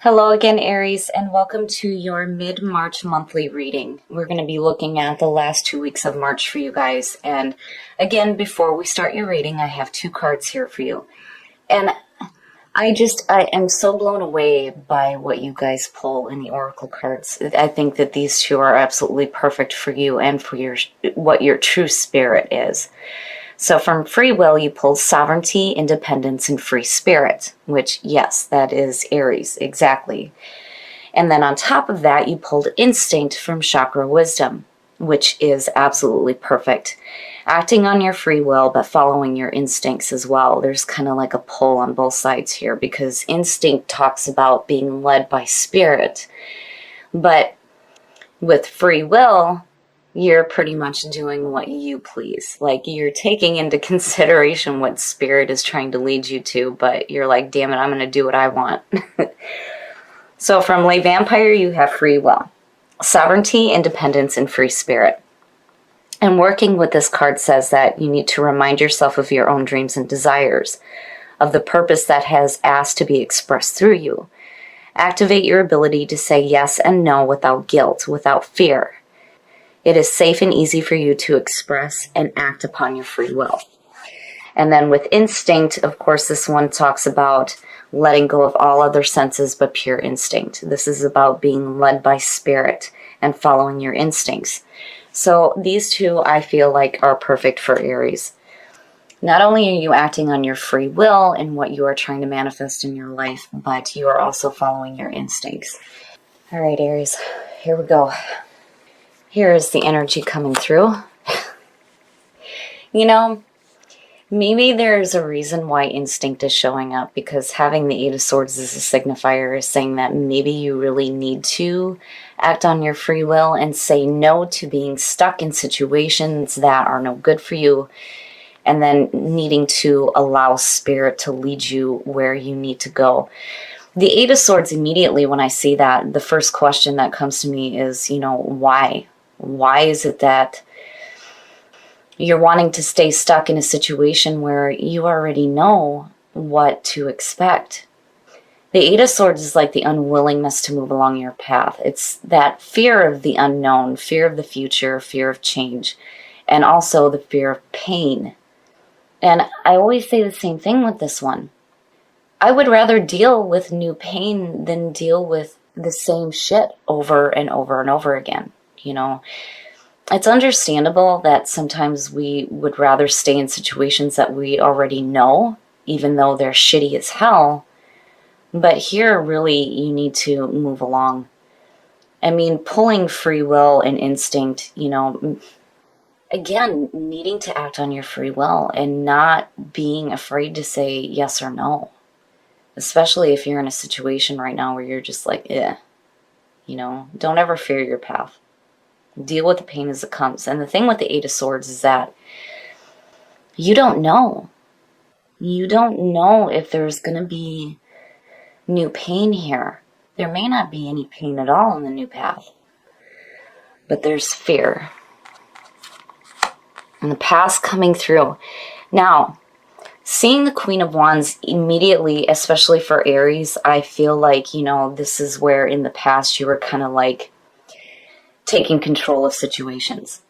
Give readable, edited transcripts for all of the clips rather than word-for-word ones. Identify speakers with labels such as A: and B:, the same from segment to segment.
A: Hello again, Aries, and welcome to your mid-March monthly reading. We're going to be looking at the last 2 weeks of March for you guys. And again, before we start your reading, I have 2 cards here for you. And I am so blown away by what you guys pull in the Oracle cards. I think that these 2 are absolutely perfect for you and for what your true spirit is. So from free will, you pulled sovereignty, independence, and free spirit, which, yes, that is Aries, exactly. And then on top of that, you pulled instinct from chakra wisdom, which is absolutely perfect. Acting on your free will, but following your instincts as well. There's kind of like a pull on both sides here because instinct talks about being led by spirit. But with free will, you're pretty much doing what you please. Like, you're taking into consideration what spirit is trying to lead you to, but you're like, damn it, I'm going to do what I want. So from Lay Vampire, you have free will, sovereignty, independence, and free spirit. And working with this card says that you need to remind yourself of your own dreams and desires, of the purpose that has asked to be expressed through you. Activate your ability to say yes and no without guilt, without fear. It is safe and easy for you to express and act upon your free will. And then with instinct, of course, this one talks about letting go of all other senses but pure instinct. This is about being led by spirit and following your instincts. So these 2, I feel like, are perfect for Aries. Not only are you acting on your free will and what you are trying to manifest in your life, but you are also following your instincts. All right, Aries, here we go. Here is the energy coming through. You know, maybe there's a reason why instinct is showing up, because having the 8 of Swords as a signifier is saying that maybe you really need to act on your free will and say no to being stuck in situations that are no good for you, and then needing to allow spirit to lead you where you need to go. The 8 of Swords, immediately when I see that, the first question that comes to me is, why? Why is it that you're wanting to stay stuck in a situation where you already know what to expect? The 8 of Swords is like the unwillingness to move along your path. It's that fear of the unknown, fear of the future, fear of change, and also the fear of pain. And I always say the same thing with this one. I would rather deal with new pain than deal with the same shit over and over and over again. It's understandable that sometimes we would rather stay in situations that we already know, even though they're shitty as hell. But here, really, you need to move along. I mean, pulling free will and instinct, again, needing to act on your free will and not being afraid to say yes or no. Especially if you're in a situation right now where you're just like, don't ever fear your path. Deal with the pain as it comes. And the thing with the 8 of Swords is that you don't know. You don't know if there's going to be new pain here. There may not be any pain at all in the new path. But there's fear. And the past coming through. Now, seeing the Queen of Wands immediately, especially for Aries, I feel like, this is where in the past you were kind of like taking control of situations.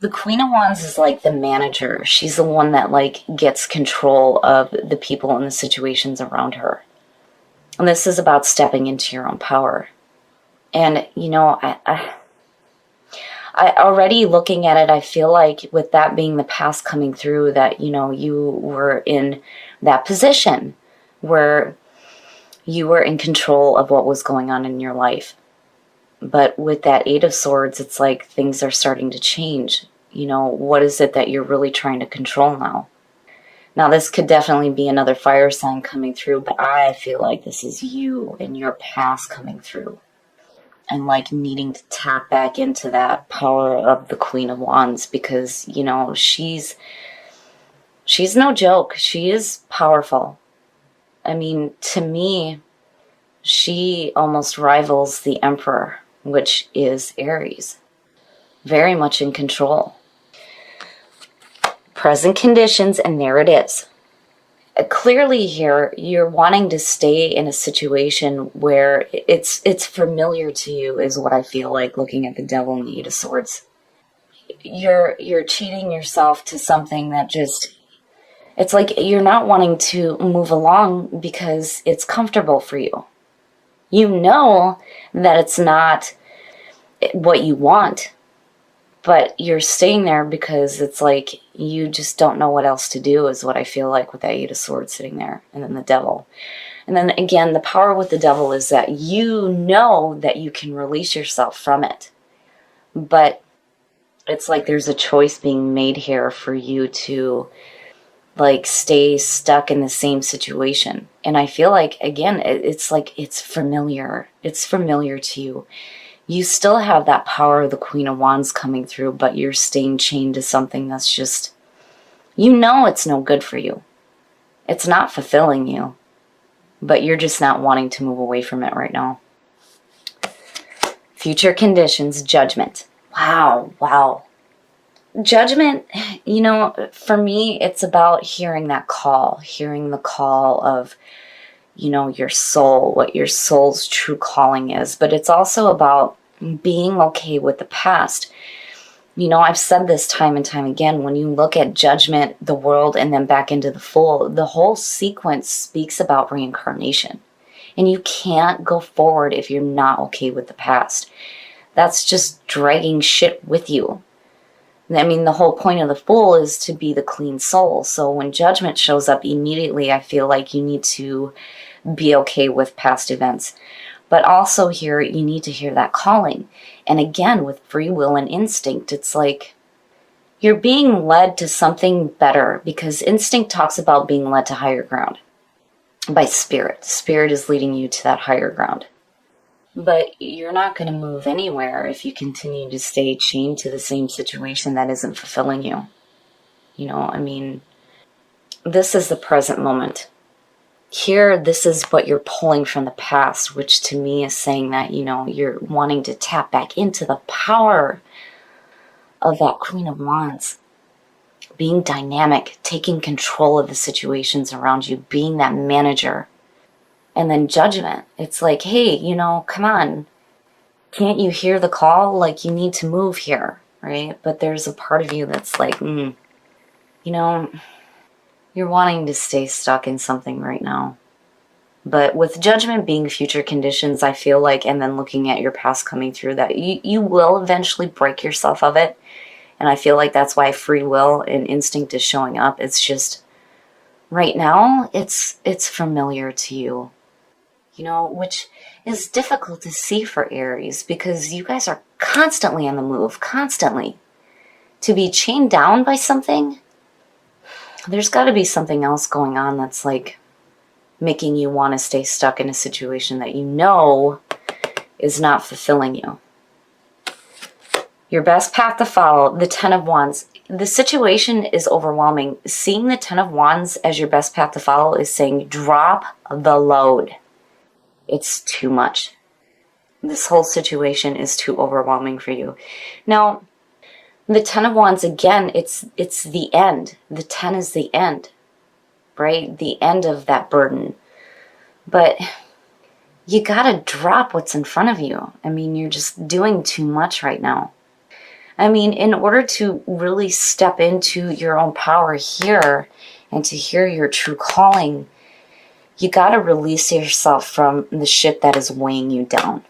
A: The Queen of Wands is like the manager. She's the one that like gets control of the people and the situations around her. And this is about stepping into your own power. And, I already looking at it, I feel like with that being the past coming through that, you were in that position where you were in control of what was going on in your life. But with that 8 of Swords, it's like things are starting to change. What is it that you're really trying to control now? Now, this could definitely be another fire sign coming through, but I feel like this is you and your past coming through. And like needing to tap back into that power of the Queen of Wands because, she's no joke. She is powerful. I mean, to me, she almost rivals the Emperor, which is Aries. Very much in control. Present conditions, and there it is. clearly here, you're wanting to stay in a situation where it's familiar to you, is what I feel like looking at the Devil and the Eight of Swords. You're cheating yourself to something that just, it's like you're not wanting to move along because it's comfortable for you. You know that it's not what you want, but you're staying there because it's like you just don't know what else to do, is what I feel like with that Eight of Swords sitting there. And then the Devil. And then again, the power with the Devil is that you know that you can release yourself from it. But it's like there's a choice being made here for you to like stay stuck in the same situation. And I feel like, again, it's like it's familiar. It's familiar to you. You still have that power of the Queen of Wands coming through, but you're staying chained to something that's just, you know, it's no good for you. It's not fulfilling you, but you're just not wanting to move away from it right now. Future conditions, Judgment. Wow, wow. Judgment, you know, for me, it's about hearing that call, hearing the call of, you know, your soul, what your soul's true calling is. But it's also about being okay with the past. You know, I've said this time and time again, when you look at Judgment, the World, and then back into the Fool, the whole sequence speaks about reincarnation. And you can't go forward if you're not okay with the past. That's just dragging shit with you. I mean, the whole point of the Fool is to be the clean soul. So when Judgment shows up immediately, I feel like you need to be okay with past events. But also here, you need to hear that calling. And again, with free will and instinct, it's like you're being led to something better, because instinct talks about being led to higher ground by spirit. Spirit is leading you to that higher ground. But you're not going to move anywhere if you continue to stay chained to the same situation that isn't fulfilling you. You know, I mean, this is the present moment. Here, this is what you're pulling from the past, which to me is saying that, you know, you're wanting to tap back into the power of that Queen of Wands. Being dynamic, taking control of the situations around you, being that manager. And then Judgment. It's like, hey, you know, come on. Can't you hear the call? Like, you need to move here, right? But there's a part of you that's like, you know, you're wanting to stay stuck in something right now. But with Judgment being future conditions, I feel like, and then looking at your past coming through, that you will eventually break yourself of it. And I feel like that's why free will and instinct is showing up. It's just, right now, it's familiar to you. You know, which is difficult to see for Aries, because you guys are constantly on the move, constantly. To be chained down by something, there's got to be something else going on that's like making you want to stay stuck in a situation that you know is not fulfilling you. Your best path to follow, the Ten of Wands. The situation is overwhelming. Seeing the Ten of Wands as your best path to follow is saying, drop the load. It's too much. This whole situation is too overwhelming for you. Now, the Ten of Wands, again, it's the end. The 10 is the end, right? The end of that burden. But you gotta drop what's in front of you. I mean, you're just doing too much right now. I mean, in order to really step into your own power here and to hear your true calling, you got to release yourself from the shit that is weighing you down.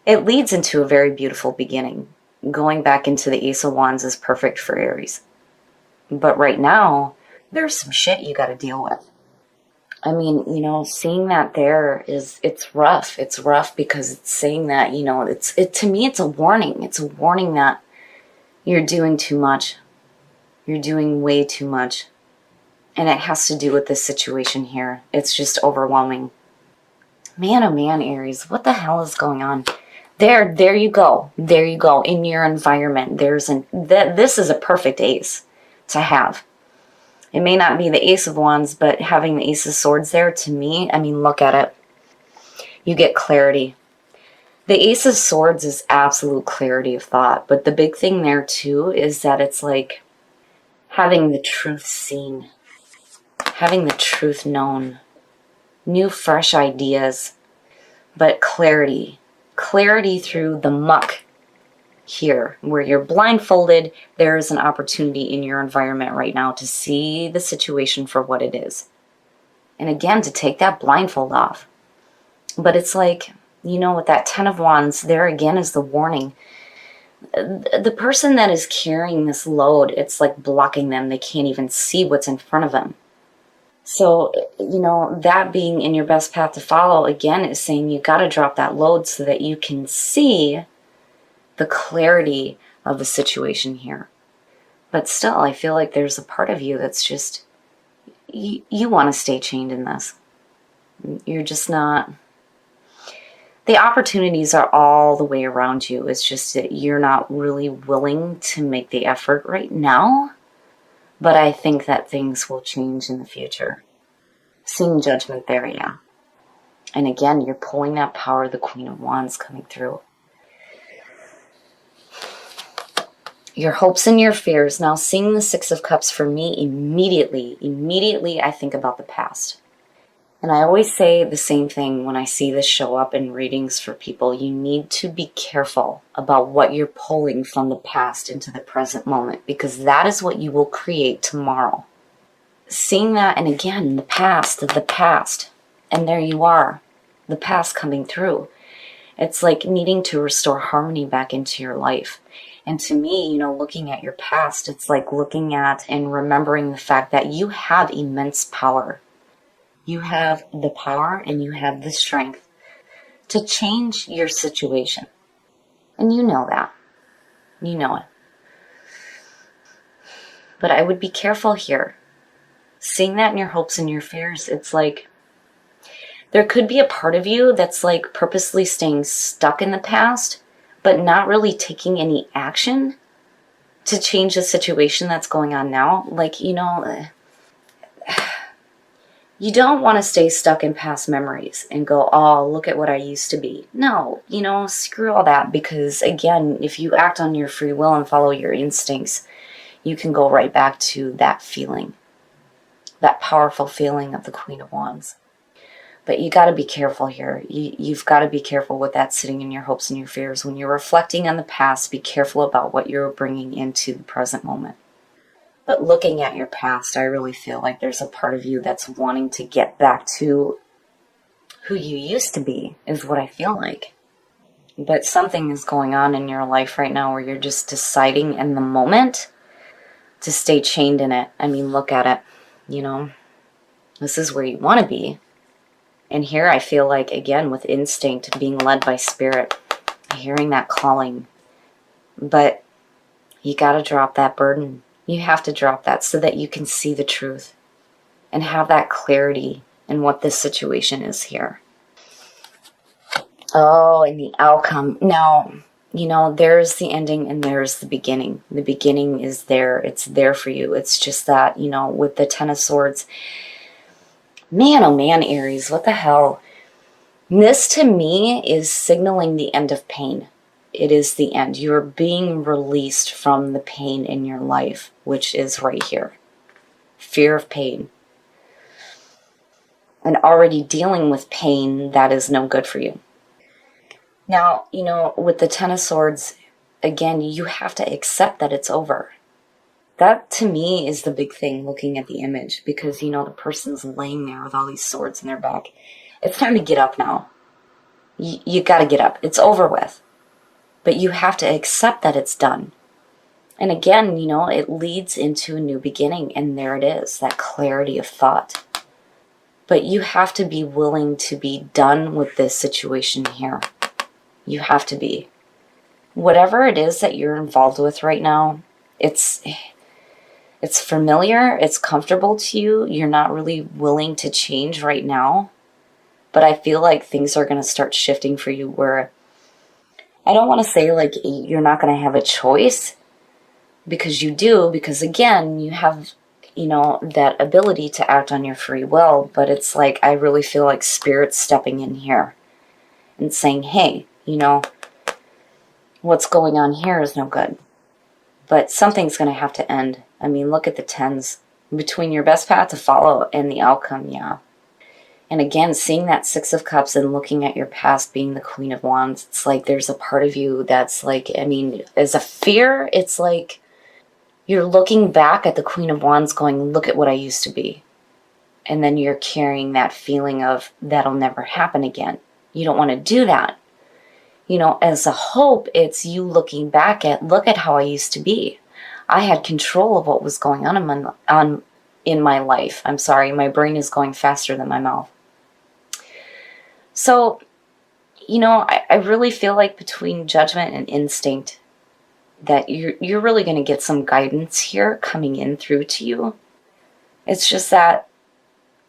A: It leads into a very beautiful beginning. Going back into the Ace of Wands is perfect for Aries. But right now, there's some shit you got to deal with. I mean, you know, seeing that there is, it's rough. It's rough because it's saying that, you know, to me, it's a warning. It's a warning that you're doing too much. You're doing way too much. And it has to do with this situation here. It's just overwhelming. Man, oh man, Aries, what the hell is going on? There you go. There you go. In your environment, this is a perfect ace to have. It may not be the Ace of Wands, but having the Ace of Swords there, to me, I mean, look at it. You get clarity. The Ace of Swords is absolute clarity of thought. But the big thing there, too, is that it's like having the truth seen. having the truth known, new fresh ideas, but clarity. Clarity through the muck here, where you're blindfolded. There is an opportunity in your environment right now to see the situation for what it is. And again, to take that blindfold off. But it's like, you know, with that 10 of Wands, there again is the warning. The person that is carrying this load, it's like blocking them. They can't even see what's in front of them. So, you know, that being in your best path to follow, again, is saying you got to drop that load so that you can see the clarity of the situation here. But still, I feel like there's a part of you that's just, you want to stay chained in this. You're just not... The opportunities are all the way around you. It's just that you're not really willing to make the effort right now. But I think that things will change in the future. Seeing Judgment there, yeah. And again, you're pulling that power of the Queen of Wands coming through. Your hopes and your fears. Now, seeing the Six of Cups for me, immediately I think about the past. And I always say the same thing when I see this show up in readings for people. You need to be careful about what you're pulling from the past into the present moment, because that is what you will create tomorrow. Seeing that, and again, the past, and there you are, the past coming through. It's like needing to restore harmony back into your life. And to me, you know, looking at your past, it's like looking at and remembering the fact that you have immense power. You have the power and you have the strength to change your situation. And you know that. You know it. But I would be careful here. Seeing that in your hopes and your fears, it's like there could be a part of you that's like purposely staying stuck in the past, but not really taking any action to change the situation that's going on now. Like, you know... You don't want to stay stuck in past memories and go, oh, look at what I used to be. No, you know, screw all that. Because again, if you act on your free will and follow your instincts, you can go right back to that feeling. That powerful feeling of the Queen of Wands. But you got to be careful here. You've got to be careful with that sitting in your hopes and your fears. When you're reflecting on the past, be careful about what you're bringing into the present moment. But looking at your past, I really feel like there's a part of you that's wanting to get back to who you used to be, is what I feel like. But something is going on in your life right now where you're just deciding in the moment to stay chained in it. I mean, look at it. You know, this is where you want to be. And here I feel like, again, with instinct, being led by spirit, hearing that calling. But you got to drop that burden. You have to drop that so that you can see the truth and have that clarity in what this situation is here. Oh, and the outcome. Now, you know, there's the ending and there's the beginning. The beginning is there. It's there for you. It's just that, you know, with the Ten of Swords. Man, oh man, Aries, what the hell? This to me is signaling the end of pain. It is the end. You're being released from the pain in your life, which is right here. Fear of pain. And already dealing with pain that is no good for you. Now, you know, with the Ten of Swords, again, you have to accept that it's over. That, to me, is the big thing looking at the image. Because, you know, the person's laying there with all these swords in their back. It's time to get up now. You got to get up. It's over with. But you have to accept that it's done. And again, you know, it leads into a new beginning. And there it is, that clarity of thought. But you have to be willing to be done with this situation here. You have to be. Whatever it is that you're involved with right now, it's familiar, it's comfortable to you. You're not really willing to change right now. But I feel like things are going to start shifting for you where... I don't want to say like you're not going to have a choice, because you do, because again, you have, you know, that ability to act on your free will, but it's like, I really feel like Spirit's stepping in here and saying, hey, you know, what's going on here is no good, but something's going to have to end. I mean, look at the tens. Between your best path to follow and the outcome, yeah. And again, seeing that Six of Cups and looking at your past being the Queen of Wands, it's like there's a part of you that's like, I mean, as a fear, it's like you're looking back at the Queen of Wands going, look at what I used to be. And then you're carrying that feeling of that'll never happen again. You don't want to do that. You know, as a hope, it's you looking back at, look at how I used to be. I had control of what was going on in my life. I'm sorry, my brain is going faster than my mouth. So, you know, I really feel like between judgment and instinct that you're really going to get some guidance here coming in through to you. It's just that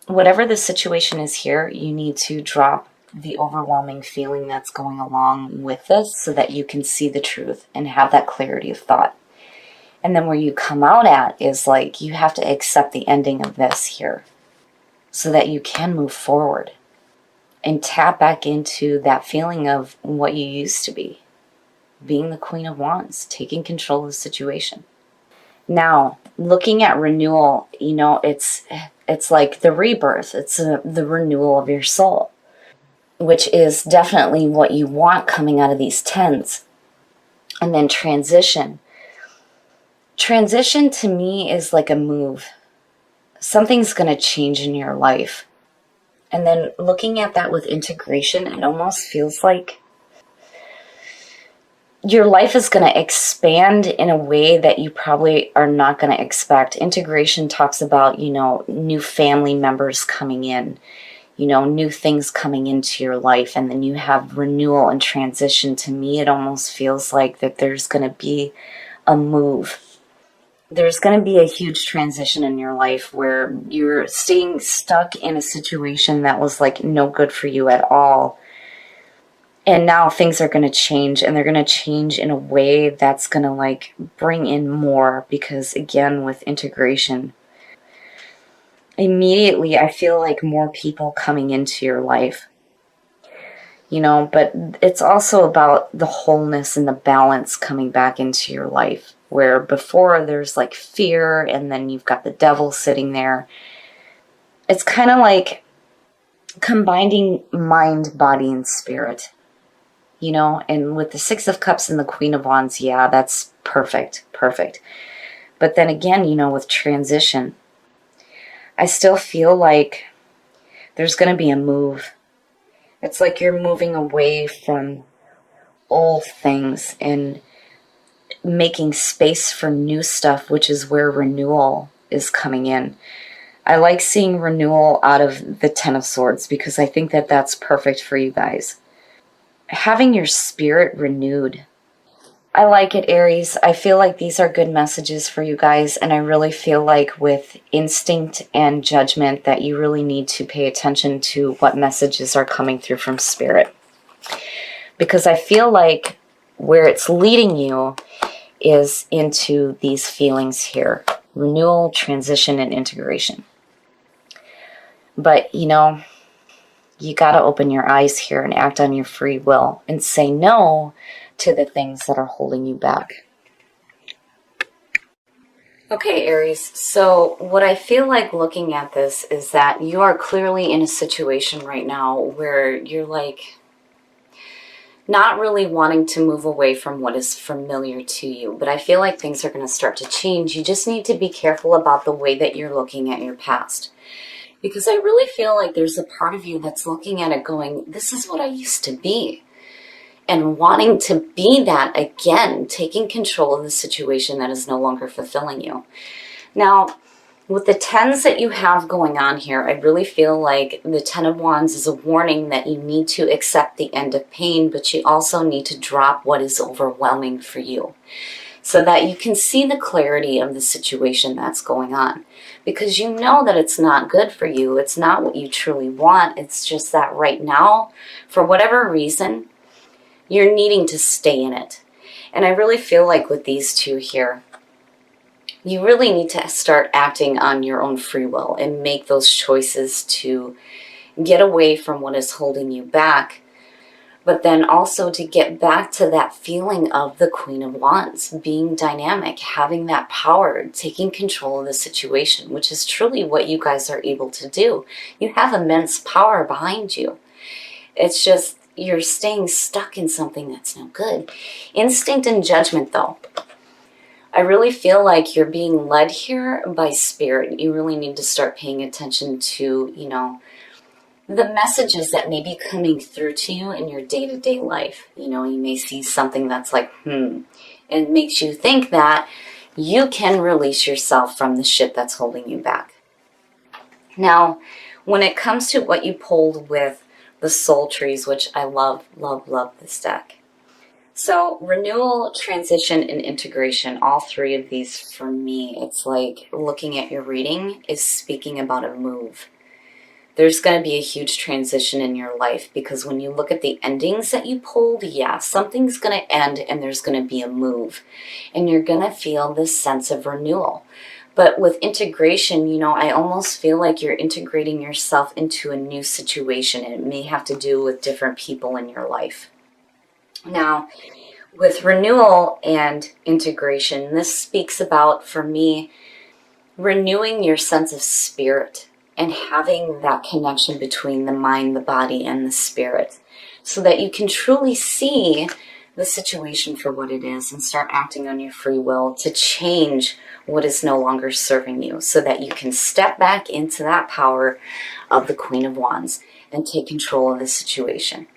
A: whatever the situation is here, you need to drop the overwhelming feeling that's going along with this so that you can see the truth and have that clarity of thought. And then where you come out at is like you have to accept the ending of this here so that you can move forward and tap back into that feeling of what you used to be, being the Queen of Wands, taking control of the situation. Now, looking at renewal, you know, it's like the rebirth. It's the renewal of your soul, which is definitely what you want coming out of these tens. And then transition. Transition to me is like a move. Something's going to change in your life. And then looking at that with integration, it almost feels like your life is going to expand in a way that you probably are not going to expect. Integration talks about, you know, new family members coming in, you know, new things coming into your life. And then you have renewal and transition. To me, it almost feels like that there's going to be a move. There's going to be a huge transition in your life where you're staying stuck in a situation that was like no good for you at all. And now things are going to change, and they're going to change in a way that's going to like bring in more, because again, with integration, immediately I feel like more people coming into your life, you know, but it's also about the wholeness and the balance coming back into your life, where before there's like fear and then you've got the devil sitting there. It's kind of like combining mind, body, and spirit. You know, and with the Six of Cups and the Queen of Wands, yeah, that's perfect, perfect. But then again, you know, with transition, I still feel like there's going to be a move. It's like you're moving away from old things and making space for new stuff, which is where renewal is coming in. I like seeing renewal out of the Ten of Swords because I think that that's perfect for you guys. Having your spirit renewed. I like it, Aries. I feel like these are good messages for you guys, and I really feel like with instinct and judgment that you really need to pay attention to what messages are coming through from spirit. Because I feel like where it's leading you is into these feelings here. Renewal, transition, and integration. But, you know, you got to open your eyes here and act on your free will and say no to the things that are holding you back. Okay, Aries, so what I feel like looking at this is that you are clearly in a situation right now where you're like not really wanting to move away from what is familiar to you, but I feel like things are going to start to change. You just need to be careful about the way that you're looking at your past. Because I really feel like there's a part of you that's looking at it going, this is what I used to be. And wanting to be that again, taking control of the situation that is no longer fulfilling you. Now, with the tens that you have going on here, I really feel like the Ten of Wands is a warning that you need to accept the end of pain, but you also need to drop what is overwhelming for you so that you can see the clarity of the situation that's going on. Because you know that it's not good for you. It's not what you truly want. It's just that right now, for whatever reason, you're needing to stay in it. And I really feel like with these two here, you really need to start acting on your own free will and make those choices to get away from what is holding you back, but then also to get back to that feeling of the Queen of Wands, being dynamic, having that power, taking control of the situation, which is truly what you guys are able to do. You have immense power behind you. It's just you're staying stuck in something that's no good. Instinct and judgment, though. I really feel like you're being led here by spirit. You really need to start paying attention to, you know, the messages that may be coming through to you in your day-to-day life. You know, you may see something that's like, and it makes you think that you can release yourself from the shit that's holding you back. Now, when it comes to what you pulled with the soul trees, which I love, love, love this deck. So renewal, transition, and integration, all three of these for me, it's like looking at your reading is speaking about a move. There's going to be a huge transition in your life because when you look at the endings that you pulled, yeah, something's going to end and there's going to be a move. And you're going to feel this sense of renewal. But with integration, you know, I almost feel like you're integrating yourself into a new situation. And it may have to do with different people in your life. Now, with renewal and integration, this speaks about, for me, renewing your sense of spirit and having that connection between the mind, the body, and the spirit so that you can truly see the situation for what it is and start acting on your free will to change what is no longer serving you so that you can step back into that power of the Queen of Wands and take control of the situation.